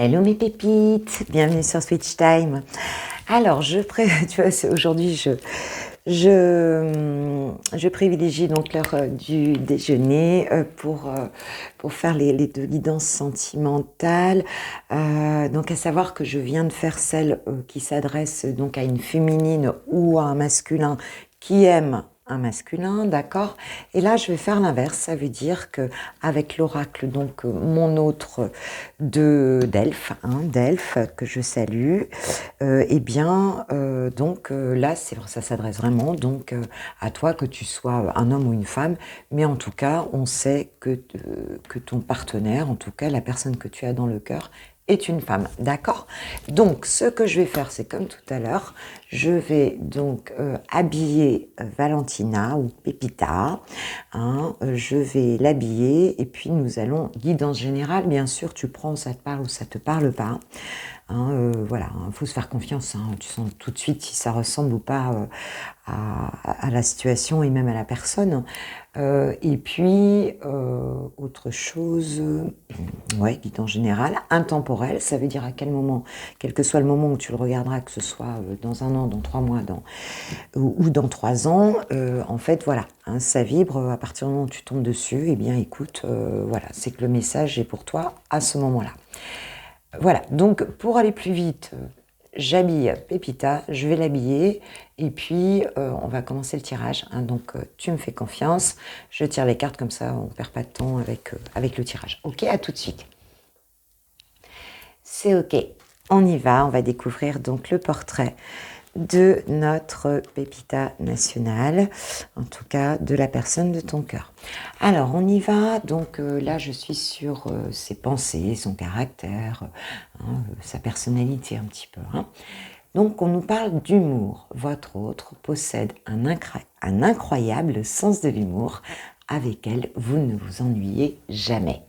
Hello mes pépites, bienvenue sur Switch Time. Alors, tu vois, aujourd'hui, je privilégie donc l'heure du déjeuner pour faire les deux guidances sentimentales. Donc, à savoir que je viens de faire celle qui s'adresse donc à une féminine ou à un masculin qui aime un masculin, d'accord? Et là, je vais faire l'inverse. Ça veut dire que avec l'oracle, donc mon autre d'Elphes, que je salue, là, ça s'adresse vraiment donc à toi, que tu sois un homme ou une femme, mais en tout cas, on sait que ton partenaire, en tout cas la personne que tu as dans le cœur, est une femme, d'accord? Donc, ce que je vais faire, c'est comme tout à l'heure, je vais donc habiller Valentina ou Pépita, je vais l'habiller et puis nous allons, guidance générale, bien sûr, tu prends, ça te parle ou ça te parle pas. Voilà, faut se faire confiance, tu sens tout de suite si ça ressemble ou pas à la situation et même à la personne. Autre chose, ouais, guidance générale, intemporel, ça veut dire à quel moment, quel que soit le moment où tu le regarderas, que ce soit dans un an, dans 3 mois, ou dans 3 ans, en fait, voilà, ça vibre à partir du moment où tu tombes dessus, eh bien écoute, voilà, c'est que le message est pour toi à ce moment-là. Voilà, donc pour aller plus vite, j'habille Pépita, je vais l'habiller et puis on va commencer le tirage. Donc tu me fais confiance, je tire les cartes comme ça, on ne perd pas de temps avec le tirage. Ok, à tout de suite. C'est ok, on y va, on va découvrir donc le portrait de notre Pépita nationale, en tout cas de la personne de ton cœur. Alors on y va, donc là je suis sur ses pensées, son caractère, sa personnalité un petit peu. Donc on nous parle d'humour. Votre autre possède un incroyable sens de l'humour. Avec elle, vous ne vous ennuyez jamais.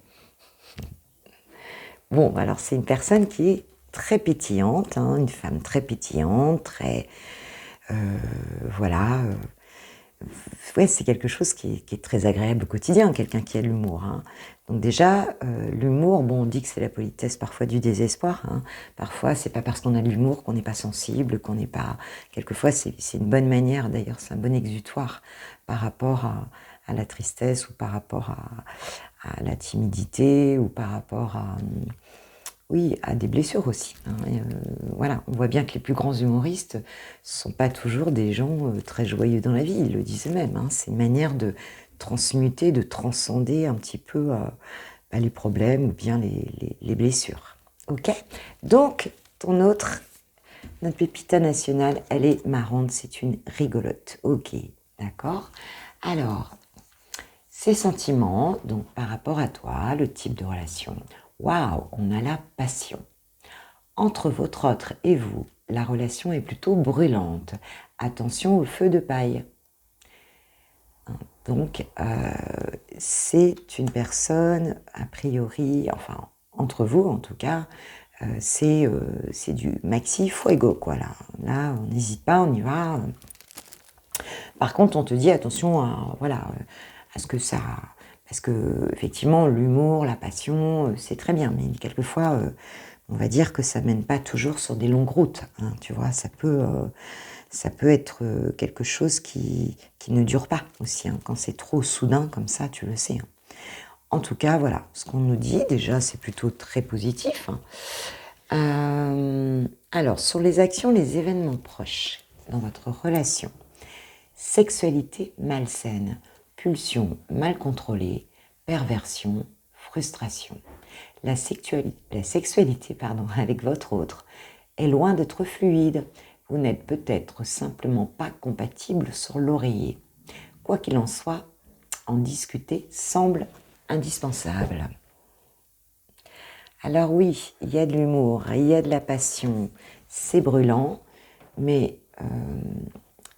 Bon, alors c'est une personne qui est très pétillante, une femme très pétillante, très... voilà. Ouais, c'est quelque chose qui est très agréable au quotidien, quelqu'un qui a de l'humour. Donc déjà, l'humour, bon, on dit que c'est la politesse parfois du désespoir. Parfois, c'est pas parce qu'on a de l'humour qu'on n'est pas sensible, qu'on n'est pas... Quelquefois, c'est une bonne manière, d'ailleurs, c'est un bon exutoire par rapport à la tristesse ou par rapport à la timidité ou par rapport à... Oui, à des blessures aussi. Voilà, on voit bien que les plus grands humoristes ne sont pas toujours des gens très joyeux dans la vie, ils le disent eux-mêmes. C'est une manière de transmuter, de transcender un petit peu les problèmes ou bien les blessures. Ok? Donc, notre Pépita nationale, elle est marrante, c'est une rigolote. Ok, d'accord? Alors, ses sentiments, donc par rapport à toi, le type de relation. Waouh, on a la passion. Entre votre autre et vous, la relation est plutôt brûlante. Attention au feu de paille. Donc, c'est une personne, a priori, enfin, entre vous en tout cas, c'est du maxi fuego, quoi, là. Là, on n'hésite pas, on y va. Par contre, on te dit attention à ce que ça... Parce que, effectivement, l'humour, la passion, c'est très bien, mais quelquefois, on va dire que ça mène pas toujours sur des longues routes. Tu vois, ça peut être quelque chose qui ne dure pas aussi. Quand c'est trop soudain comme ça, tu le sais. En tout cas, voilà, ce qu'on nous dit, déjà, c'est plutôt très positif. Alors, sur les actions, les événements proches dans votre relation. Sexualité malsaine, pulsion mal contrôlée, perversion, frustration. La sexualité avec votre autre est loin d'être fluide. Vous n'êtes peut-être simplement pas compatible sur l'oreiller. Quoi qu'il en soit, en discuter semble indispensable. Alors oui, il y a de l'humour, il y a de la passion, c'est brûlant, mais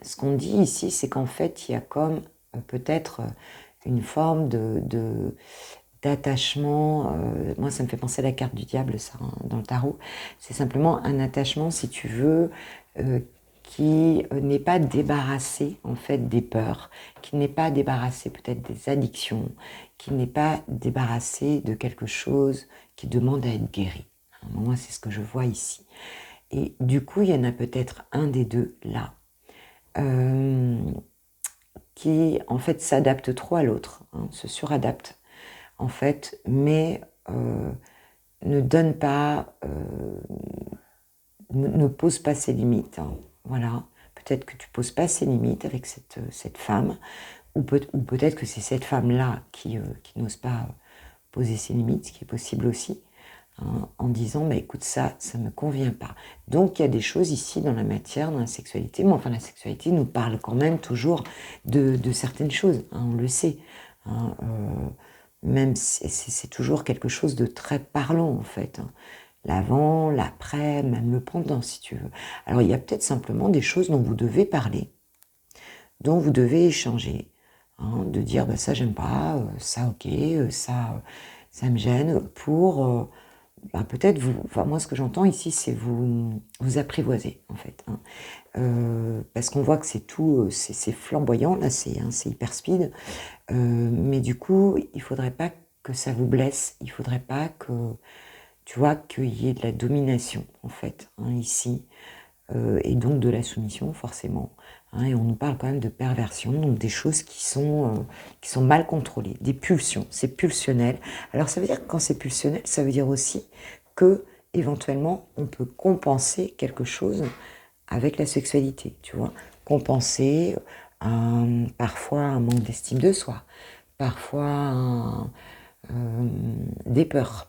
ce qu'on dit ici, c'est qu'en fait, il y a comme peut-être une forme d'attachement. Moi, ça me fait penser à la carte du diable, ça, dans le tarot. C'est simplement un attachement, si tu veux, qui n'est pas débarrassé, en fait, des peurs, qui n'est pas débarrassé peut-être des addictions, qui n'est pas débarrassé de quelque chose qui demande à être guéri. Moi, c'est ce que je vois ici. Et du coup, il y en a peut-être un des deux là, qui en fait s'adapte trop à l'autre, se suradapte en fait, mais ne donne pas, ne pose pas ses limites. Voilà, peut-être que tu poses pas ses limites avec cette femme, ou peut-être que c'est cette femme-là qui n'ose pas poser ses limites, ce qui est possible aussi, en disant bah, écoute, ça ne me convient pas. Donc il y a des choses ici dans la matière, dans la sexualité, mais enfin la sexualité nous parle quand même toujours de certaines choses, on le sait. Même si c'est toujours quelque chose de très parlant en fait. L'avant, l'après, même le pendant si tu veux. Alors il y a peut-être simplement des choses dont vous devez parler, dont vous devez échanger, de dire bah, ça j'aime pas, ça ok, ça me gêne, pour bah, peut-être vous, enfin moi ce que j'entends ici c'est vous apprivoiser en fait, parce qu'on voit que c'est tout, c'est flamboyant là, c'est hyper speed, mais du coup il faudrait pas que ça vous blesse, il faudrait pas que tu vois qu'il y ait de la domination en fait ici, et donc de la soumission forcément. Et on nous parle quand même de perversion, donc des choses qui sont mal contrôlées, des pulsions, c'est pulsionnel. Alors ça veut dire que quand c'est pulsionnel, ça veut dire aussi que éventuellement on peut compenser quelque chose avec la sexualité, tu vois, compenser parfois un manque d'estime de soi, parfois des peurs.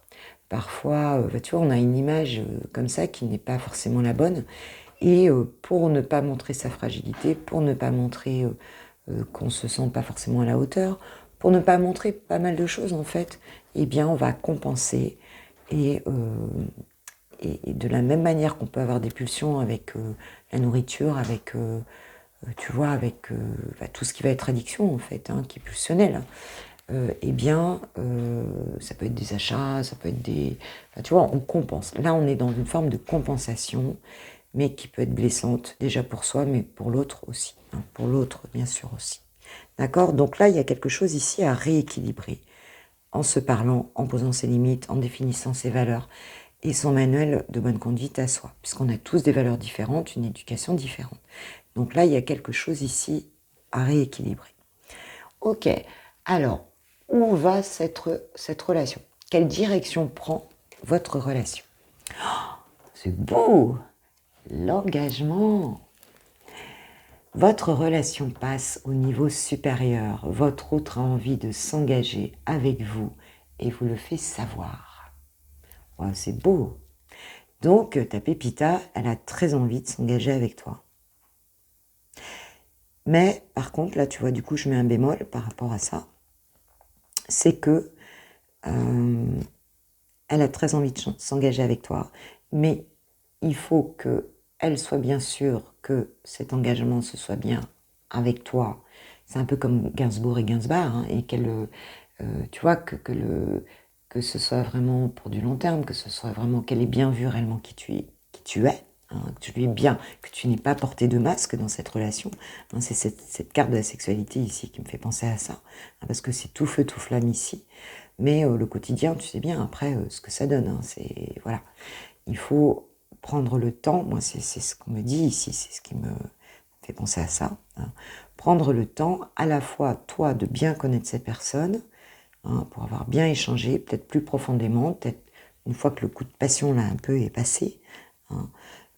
Parfois, tu vois, on a une image comme ça qui n'est pas forcément la bonne. Et pour ne pas montrer sa fragilité, pour ne pas montrer qu'on se sent pas forcément à la hauteur, pour ne pas montrer pas mal de choses en fait, eh bien on va compenser. Et, et de la même manière qu'on peut avoir des pulsions avec la nourriture, avec, tu vois, avec bah, tout ce qui va être addiction en fait, qui est pulsionnel. Eh bien, ça peut être des achats, ça peut être des... Enfin, tu vois, on compense. Là, on est dans une forme de compensation, mais qui peut être blessante, déjà pour soi, mais pour l'autre aussi. Pour l'autre, bien sûr, aussi. D'accord? Donc là, il y a quelque chose ici à rééquilibrer, en se parlant, en posant ses limites, en définissant ses valeurs, et son manuel de bonne conduite à soi, puisqu'on a tous des valeurs différentes, une éducation différente. Donc là, il y a quelque chose ici à rééquilibrer. Ok, alors, où va cette relation? Quelle direction prend votre relation? C'est beau! L'engagement. Votre relation passe au niveau supérieur. Votre autre a envie de s'engager avec vous et vous le fait savoir. Wow, c'est beau! Donc, ta pépita, elle a très envie de s'engager avec toi. Mais, par contre, là, tu vois, du coup, je mets un bémol par rapport à ça. C'est que elle a très envie de s'engager avec toi, mais il faut qu'elle soit bien sûre que cet engagement se soit bien avec toi. C'est un peu comme Gainsbourg et Gainsbourg, et qu'elle, tu vois, que ce soit vraiment pour du long terme, que ce soit vraiment qu'elle ait bien vu réellement qui tu es, que tu lui es bien, que tu n'aies pas porté de masque dans cette relation. C'est cette carte de la sexualité ici qui me fait penser à ça, parce que c'est tout feu, tout flamme ici. Mais le quotidien, tu sais bien après ce que ça donne. C'est voilà, il faut prendre le temps. Moi, c'est ce qu'on me dit ici, c'est ce qui me fait penser à ça. Prendre le temps, à la fois toi de bien connaître cette personne, pour avoir bien échangé, peut-être plus profondément, peut-être une fois que le coup de passion là un peu est passé.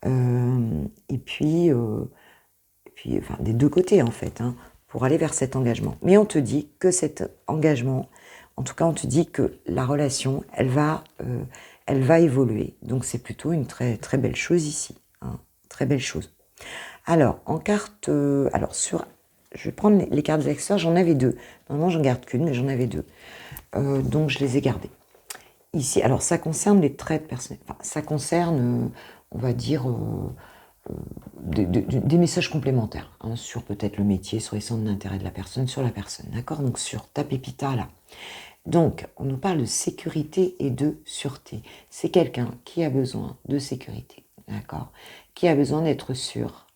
Et puis, enfin, des deux côtés en fait, pour aller vers cet engagement. Mais on te dit que cet engagement, en tout cas on te dit que la relation, elle va évoluer. Donc c'est plutôt une très, très belle chose ici. Très belle chose. Alors, en carte, je vais prendre les cartes des experts, j'en avais deux. Normalement j'en garde qu'une, mais j'en avais deux. Donc je les ai gardées. Ici, alors ça concerne les traits de personnalité. Enfin, ça concerne, on va dire... des messages complémentaires sur peut-être le métier, sur les centres d'intérêt de la personne, sur la personne, d'accord? Donc sur ta pépita là. Donc on nous parle de sécurité et de sûreté. C'est quelqu'un qui a besoin de sécurité, d'accord? Qui a besoin d'être sûr.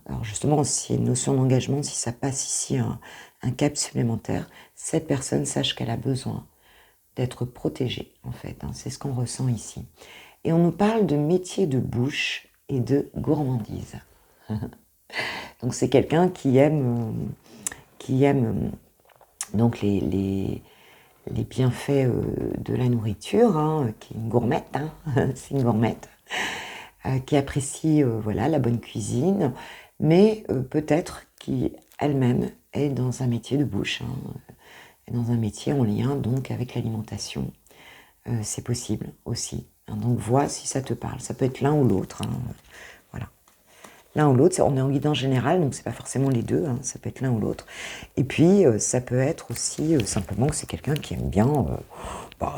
Alors justement, s'il y a une notion d'engagement, si ça passe ici un cap supplémentaire, cette personne sache qu'elle a besoin d'être protégée en fait. C'est ce qu'on ressent ici. Et on nous parle de métier de bouche et de gourmandise. Donc c'est quelqu'un qui aime donc les bienfaits de la nourriture, hein, qui est une gourmette, hein, c'est une gourmette, qui apprécie voilà, la bonne cuisine, mais peut-être qui elle-même est dans un métier de bouche, hein, dans un métier en lien donc avec l'alimentation. C'est possible aussi. Hein, donc vois si ça te parle. Ça peut être l'un ou l'autre. Hein, voilà. L'un ou l'autre, on est en guidance générale, donc c'est pas forcément les deux, hein, ça peut être l'un ou l'autre. Et puis ça peut être aussi simplement que c'est quelqu'un qui aime bien,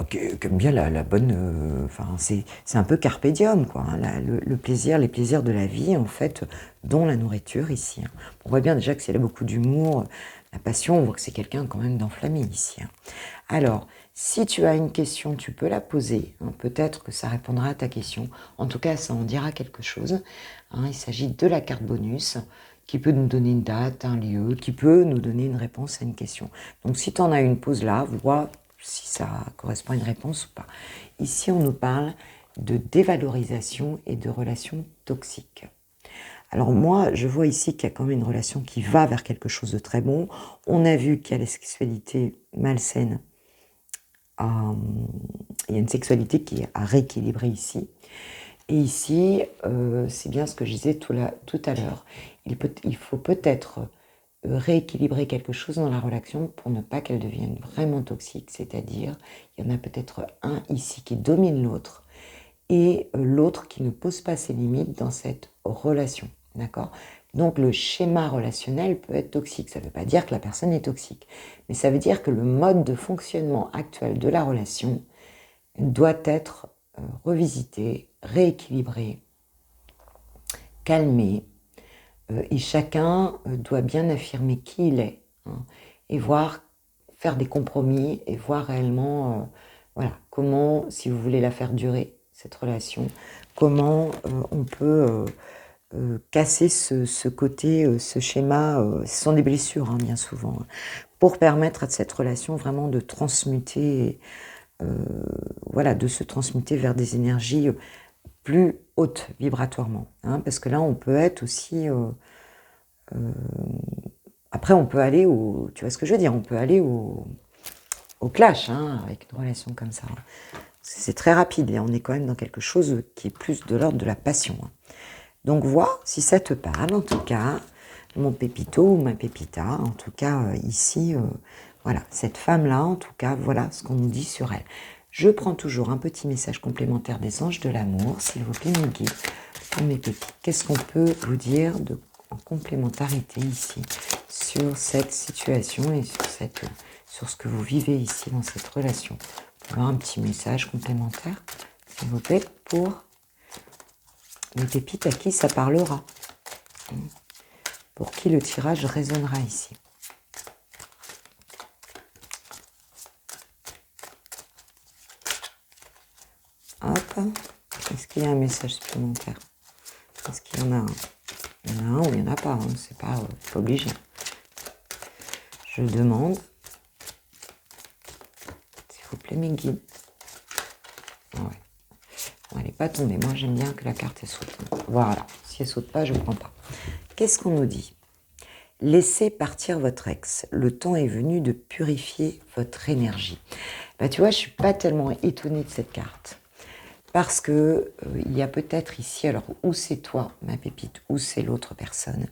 qui aime bien la bonne. Enfin, c'est un peu carpe diem, quoi. Hein, le plaisir, les plaisirs de la vie, en fait, dont la nourriture ici. Hein. On voit bien déjà que c'est là beaucoup d'humour, la passion. On voit que c'est quelqu'un quand même d'enflammé ici. Hein. Alors, si tu as une question, tu peux la poser. Hein, peut-être que ça répondra à ta question. En tout cas, ça en dira quelque chose. Hein, il s'agit de la carte bonus qui peut nous donner une date, un lieu, qui peut nous donner une réponse à une question. Donc, si tu en as une, pose-la, vois si ça correspond à une réponse ou pas. Ici, on nous parle de dévalorisation et de relations toxiques. Alors moi, je vois ici qu'il y a quand même une relation qui va vers quelque chose de très bon. On a vu qu'il y a la sexualité malsaine. Il y a une sexualité qui est à rééquilibrer ici. Et ici, c'est bien ce que je disais tout à l'heure. Il faut peut-être rééquilibrer quelque chose dans la relation pour ne pas qu'elle devienne vraiment toxique. C'est-à-dire, il y en a peut-être un ici qui domine l'autre et l'autre qui ne pose pas ses limites dans cette relation. D'accord ? Donc le schéma relationnel peut être toxique. Ça ne veut pas dire que la personne est toxique, mais ça veut dire que le mode de fonctionnement actuel de la relation doit être revisité, rééquilibré, calmé, et chacun doit bien affirmer qui il est, hein, et faire des compromis et voir réellement voilà, comment, si vous voulez la faire durer, cette relation, comment on peut casser ce côté, ce schéma, ce sont des blessures hein, bien souvent, hein, pour permettre à cette relation vraiment de transmuter, voilà, de se transmuter vers des énergies plus hautes vibratoirement. Hein, parce que là, on peut être aussi... après, on peut aller au... Tu vois ce que je veux dire ? On peut aller au clash hein, avec une relation comme ça. C'est très rapide et on est quand même dans quelque chose qui est plus de l'ordre de la passion. Hein. Donc, vois si ça te parle, en tout cas, mon pépito ou ma pépita, en tout cas, ici, voilà, cette femme-là, en tout cas, voilà ce qu'on nous dit sur elle. Je prends toujours un petit message complémentaire des anges de l'amour, s'il vous plaît, mes guides, pour mes pépites. Qu'est-ce qu'on peut vous dire en complémentarité ici, sur cette situation et sur ce que vous vivez ici dans cette relation. Alors, un petit message complémentaire, s'il vous plaît, pour les pépites à qui ça parlera. Pour qui le tirage résonnera ici. Hop. Est-ce qu'il y a un message supplémentaire? Est-ce qu'il y en a un? Il y en a un ou il n'y en a pas, hein, c'est pas obligé. Je demande, s'il vous plaît, mes guides. Ouais. Bon, elle n'est pas tombée. Moi, j'aime bien que la carte elle saute. Voilà. Si elle saute pas, je ne prends pas. Qu'est-ce qu'on nous dit? Laissez partir votre ex. Le temps est venu de purifier votre énergie. Bah, tu vois, je ne suis pas tellement étonnée de cette carte. Parce que il y a peut-être ici, alors où c'est toi, ma pépite, ou c'est l'autre personne.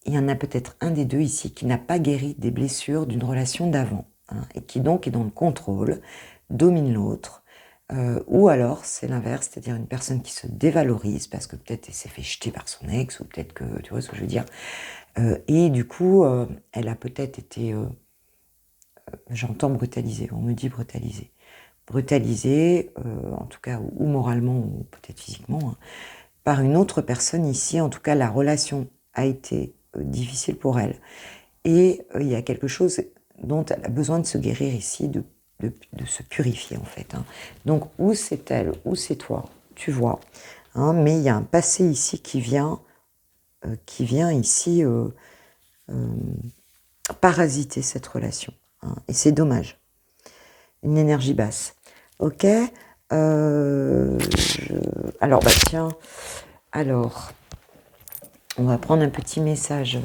Il y en a peut-être un des deux ici qui n'a pas guéri des blessures d'une relation d'avant, hein, et qui donc est dans le contrôle, domine l'autre, ou alors c'est l'inverse, c'est-à-dire une personne qui se dévalorise parce que peut-être elle s'est fait jeter par son ex, ou peut-être que, tu vois ce que je veux dire, et du coup, elle a peut-être été, j'entends brutalisée, on me dit brutalisée. Brutalisée, en tout cas, ou moralement, ou peut-être physiquement, hein, par une autre personne ici. En tout cas, la relation a été difficile pour elle. Et il y a quelque chose dont elle a besoin de se guérir ici, de se purifier en fait. Hein. Donc, ou c'est elle, ou c'est toi, tu vois. Hein, mais il y a un passé ici qui vient ici parasiter cette relation. Hein, et c'est dommage. Une énergie basse. Ok, Alors, bah tiens, alors, on va prendre un petit message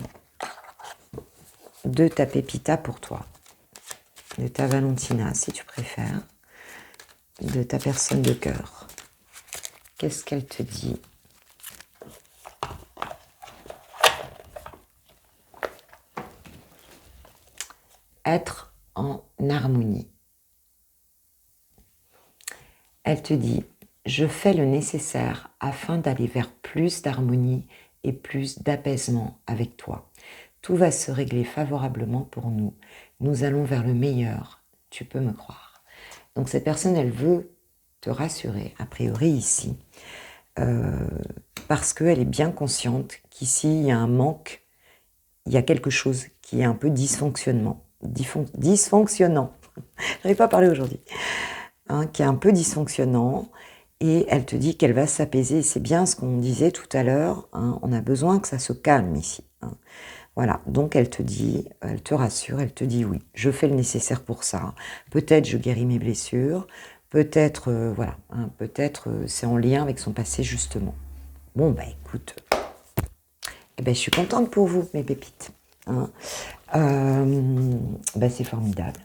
de ta Pépita pour toi, de ta Valentina, si tu préfères, de ta personne de cœur. Qu'est-ce qu'elle te dit? Être en harmonie. Elle te dit, je fais le nécessaire afin d'aller vers plus d'harmonie et plus d'apaisement avec toi. Tout va se régler favorablement pour nous. Nous allons vers le meilleur. Tu peux me croire. Donc cette personne, elle veut te rassurer, a priori ici, parce qu'elle est bien consciente qu'ici, il y a un manque, il y a quelque chose qui est un peu dysfonctionnant. Dysfonctionnant. Je n'arrive pas à parler aujourd'hui. Hein, qui est un peu dysfonctionnant. Et elle te dit qu'elle va s'apaiser. C'est bien ce qu'on disait tout à l'heure. Hein, on a besoin que ça se calme ici. Hein. Voilà, donc elle te dit, elle te rassure, elle te dit oui, je fais le nécessaire pour ça. Peut-être je guéris mes blessures, peut-être, voilà, hein, peut-être c'est en lien avec son passé justement. Bon, bah écoute, eh ben, je suis contente pour vous, mes pépites. Hein. Bah, c'est formidable.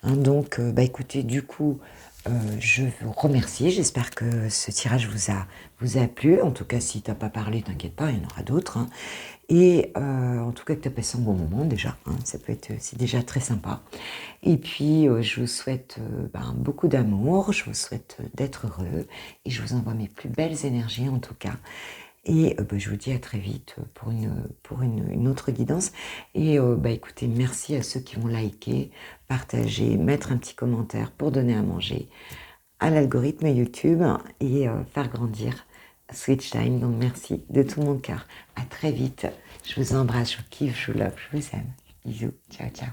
Hein, donc, bah écoutez, du coup, je vous remercie. J'espère que ce tirage vous a plu. En tout cas, si tu n'as pas parlé, t'inquiète pas, il y en aura d'autres. Hein. Et en tout cas, que tu as passé un bon moment déjà. Hein, c'est déjà très sympa. Et puis, je vous souhaite beaucoup d'amour. Je vous souhaite d'être heureux. Et je vous envoie mes plus belles énergies en tout cas. Et je vous dis à très vite pour une autre guidance. Et écoutez, merci à ceux qui vont liker, partager, mettre un petit commentaire pour donner à manger à l'algorithme YouTube et faire grandir Switch Time. Donc merci de tout mon cœur. À très vite. Je vous embrasse, je vous kiffe, je vous love, je vous aime. Bisous. Ciao, ciao.